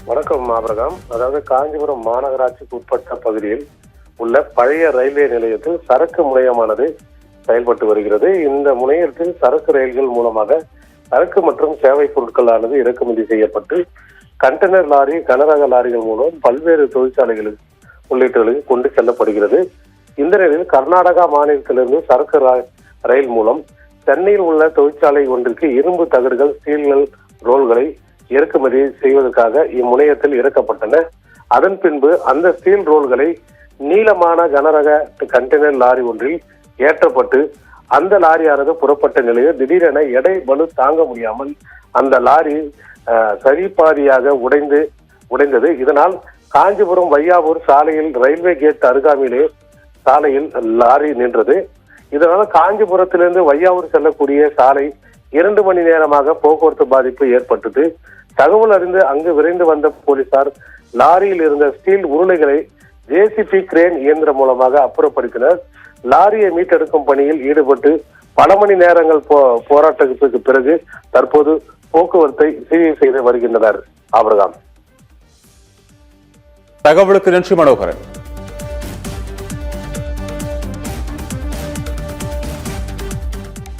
வணக்கம் ஆபிரகாம். அதாவது காஞ்சிபுரம் மாநகராட்சிக்கு உட்பட்ட பகுதியில் உள்ள பழைய ரயில்வே நிலையத்தில் சரக்கு முனையமானது செயல்பட்டு வருகிறது. இந்த முனையத்தில் சரக்கு ரயில்கள் மூலமாக சரக்கு மற்றும் சேவை பொருட்களானது இறக்குமதி செய்யப்பட்டு கண்டெய்னர் லாரி, கனரக லாரிகள் மூலம் பல்வேறு தொழிற்சாலைகளுக்கு உள்ளிட்டவர்களுக்கு கொண்டு செல்லப்படுகிறது. இந்த நிலையில் கர்நாடகா மாநிலத்திலிருந்து சரக்கு ரயில் மூலம் சென்னையில் உள்ள தொழிற்சாலை ஒன்றிற்கு இரும்பு தகடுகள், ஸ்டீல்கள், ரோல்களை இறக்குமதி செய்வதற்காக இம்முனையத்தில் இறக்கப்பட்டன. அதன் பின்பு அந்த ஸ்டீல் ரோல்களை நீளமான கனரக கண்டெய்னர் லாரி ஒன்றில் ஏற்றப்பட்டு அந்த லாரியானது புறப்பட்ட நிலையில் திடீரென எடை பலு தாங்க முடியாமல் அந்த லாரி சரிபாதியாக உடைந்தது. இதனால் காஞ்சிபுரம் வையாவூர் சாலையில் ரயில்வே கேட் அருகாமையிலே சாலையில் லாரி நின்றது. இதனால் காஞ்சிபுரத்திலிருந்து வையாவூர் செல்லக்கூடிய சாலை 2 மணி நேரமாக போக்குவரத்து பாதிப்பு ஏற்பட்டது. தகவல் அறிந்து அங்கு விரைந்து வந்த போலீசார் லாரியில் இருந்த ஸ்டீல் உருளைகளை ஜேசிபி கிரேன் இயந்திரம் மூலமாக அப்புறப்படுத்தினர். லாரியை மீட்டெடுக்கும் பணியில் ஈடுபட்டு பல மணி நேரங்கள் போராட்டத்துக்கு பிறகு தற்போது போக்குவரத்தை சீர் செய்து வருகின்றனர். ஆபிரகாம். தகவலுக்கு நன்றி மனோகரன்.